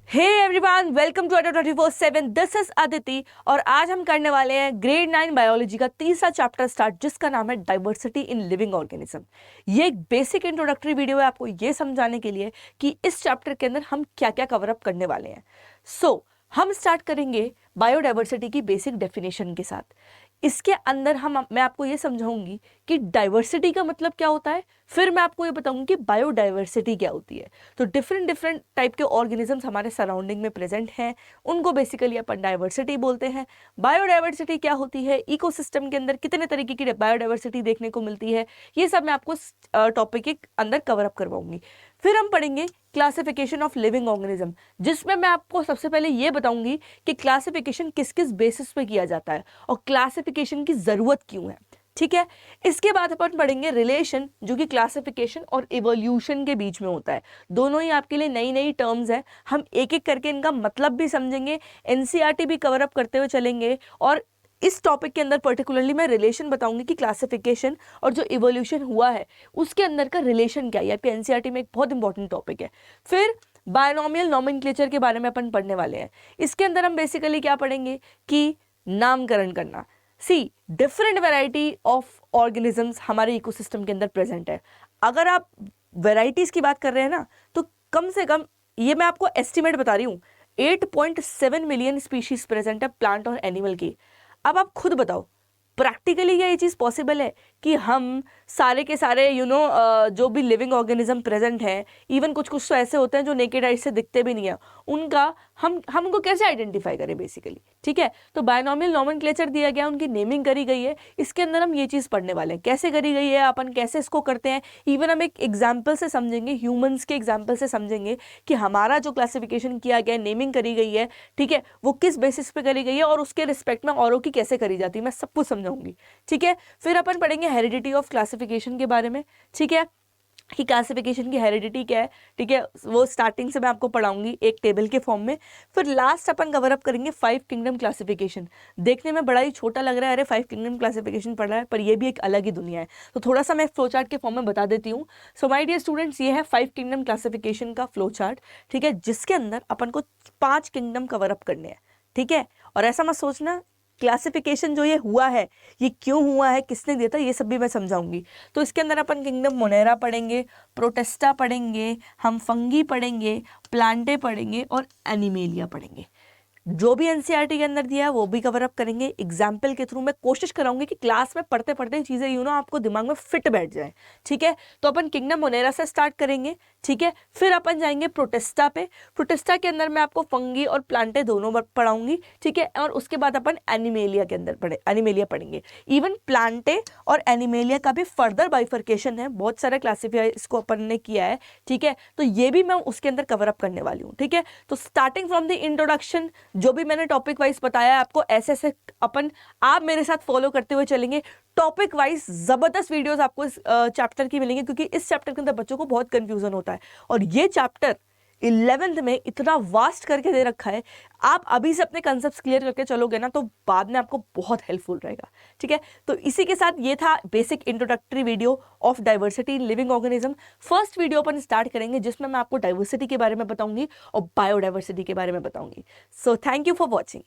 Hey everyone, welcome to अड्डा 24/7। This is Aditi और आज हम करने वाले हैं ग्रेड 9 बायोलॉजी का तीसरा चैप्टर स्टार्ट, जिसका नाम है डाइवर्सिटी इन लिविंग ऑर्गेनिज्म। ये एक बेसिक इंट्रोडक्टरी वीडियो है आपको ये समझाने के लिए कि इस चैप्टर के अंदर हम क्या क्या कवर अप करने वाले हैं। हम स्टार्ट करेंगे बायोडाइवर्सिटी की बेसिक डेफिनेशन के साथ। इसके अंदर मैं आपको ये समझाऊंगी कि डाइवर्सिटी का मतलब क्या होता है, फिर मैं आपको ये बताऊंगी कि बायोडाइवर्सिटी क्या होती है। तो डिफरेंट टाइप के ऑर्गेनिजम्स हमारे सराउंडिंग में प्रेजेंट हैं, उनको बेसिकली अपन डाइवर्सिटी बोलते हैं। बायोडाइवर्सिटी क्या होती है, इकोसिस्टम के अंदर कितने तरीके की बायोडाइवर्सिटी देखने को मिलती है, ये सब मैं आपको टॉपिक के अंदर कवर अप करवाऊंगी। फिर हम पढ़ेंगे क्लासिफिकेशन ऑफ लिविंग ऑर्गेनिज्म, जिसमें मैं आपको सबसे पहले ये बताऊंगी कि क्लासिफिकेशन किस किस बेसिस पे किया जाता है और क्लासिफिकेशन की जरूरत क्यों है। ठीक है, इसके बाद अपन पढ़ेंगे रिलेशन, जो कि क्लासिफिकेशन और इवोल्यूशन के बीच में होता है। दोनों ही आपके लिए नई नई टर्म्स है, हम एक एक करके इनका मतलब भी समझेंगे, एनसीईआरटी भी कवर अप करते हुए चलेंगे। और इस टॉपिक के अंदर पर्टिकुलरली मैं रिलेशन बताऊंगी कि क्लासिफिकेशन और जो इवोल्यूशन हुआ है उसके अंदर का रिलेशन क्या है। आपके एनसीईआरटी में एक बहुत इंपॉर्टेंट टॉपिक है। फिर बायनोमियल नोमेनक्लेचर के बारे में अपन पढ़ने वाले हैं। इसके अंदर हम बेसिकली क्या पढ़ेंगे कि नामकरण करना। सी डिफरेंट वैरायटी ऑफ ऑर्गेनिजम्स हमारे इकोसिस्टम के अंदर प्रेजेंट है। अगर आप वैरायटीज की बात कर रहे हैं ना, तो कम से कम ये मैं आपको एस्टिमेट बता रही हूँ, 8.7 मिलियन स्पीशीज प्रेजेंट है प्लांट और एनिमल की। अब आप खुद बताओ, प्रैक्टिकली क्या ये चीज़ पॉसिबल है कि हम सारे के सारे जो भी लिविंग ऑर्गेनिज्म प्रेजेंट हैं, इवन कुछ कुछ तो ऐसे होते हैं जो नेकेड आइज से दिखते भी नहीं है, उनका हम उनको कैसे आइडेंटिफाई करें बेसिकली। ठीक है, तो बायनोमियल नोमेनक्लेचर दिया गया, उनकी नेमिंग करी गई है। इसके अंदर हम ये चीज़ पढ़ने वाले हैं, कैसे करी गई है, अपन कैसे इसको करते हैं। इवन हम एक एग्जाम्पल से समझेंगे, ह्यूमंस के एग्जाम्पल से समझेंगे कि हमारा जो क्लासिफिकेशन किया गया है, नेमिंग करी गई है, ठीक है, वो किस बेसिस पे करी गई है और उसके रिस्पेक्ट में औरों की कैसे करी जाती है, मैं सब कुछ समझाऊंगी। ठीक है, फिर अपन पढ़ेंगे हेरिडिटी ऑफ क्लासिफिकेशन के बारे में। ठीक है, कि क्लासिफिकेशन की हेरिडिटी क्या है। ठीक है, वो स्टार्टिंग से मैं आपको पढ़ाऊंगी एक टेबल के फॉर्म में। फिर लास्ट अपन कवर अप करेंगे 5 किंगडम क्लासिफिकेशन। देखने में बड़ा ही छोटा लग रहा है, अरे 5 किंगडम क्लासिफिकेशन पढ़ रहा है, पर ये भी एक अलग ही दुनिया है। तो थोड़ा सा मैं फ्लो चार्ट के फॉर्म में बता देती हूँ। सो माय डियर स्टूडेंट्स, ये है 5 किंगडम क्लासिफिकेशन का फ्लो चार्ट। ठीक है, जिसके अंदर अपन को 5 किंगडम कवर अप करने हैं। ठीक है, और ऐसा मत सोचना क्लासिफिकेशन जो ये हुआ है ये क्यों हुआ है, किसने दिया था, ये सब भी मैं समझाऊंगी। तो इसके अंदर अपन किंगडम मोनेरा पढ़ेंगे, प्रोटेस्टा पढ़ेंगे, हम फंगी पढ़ेंगे, प्लांटे पढ़ेंगे और एनिमेलिया पढ़ेंगे। जो भी एनसीईआरटी के अंदर दिया है वो भी कवर अप करेंगे। एग्जाम्पल के थ्रू मैं कोशिश कराऊंगी कि क्लास में पढ़ते पढ़ते चीज़ें आपको दिमाग में फिट बैठ जाए। ठीक है, तो अपन किंगडम मोनेरा से स्टार्ट करेंगे। ठीक है, फिर अपन जाएंगे प्रोटेस्टा पे। प्रोटेस्टा के अंदर मैं आपको फंगी और प्लांटे दोनों पढ़ाऊंगी। ठीक है, और उसके बाद अपन एनिमेलिया के अंदर एनिमेलिया पढ़ेंगे। इवन प्लांटे और एनिमेलिया का भी फर्दर बाइफर्केशन है, बहुत सारा क्लासीफाई इसको अपन ने किया है। ठीक है, तो ये भी मैं उसके अंदर कवर अप करने वाली हूँ। ठीक है, तो स्टार्टिंग फ्रॉम द इंट्रोडक्शन, जो भी मैंने टॉपिक वाइज बताया है आपको, ऐसे ऐसे आप मेरे साथ फॉलो करते हुए चलेंगे। टॉपिक वाइज जबरदस्त वीडियोस आपको इस चैप्टर की मिलेंगी, क्योंकि इस चैप्टर के अंदर बच्चों को बहुत कंफ्यूजन होता है और ये चैप्टर 11th में इतना वास्ट करके दे रखा है। आप अभी से अपने कंसेप्ट क्लियर करके चलोगे ना, तो बाद में आपको बहुत हेल्पफुल रहेगा। ठीक है, तो इसी के साथ ये था basic introductory video of diversity in living organism. First video upon start करेंगे जिसमें मैं आपको डाइवर्सिटी के बारे में बताऊंगी और बायोडाइवर्सिटी के बारे में बताऊंगी। So thank you for watching.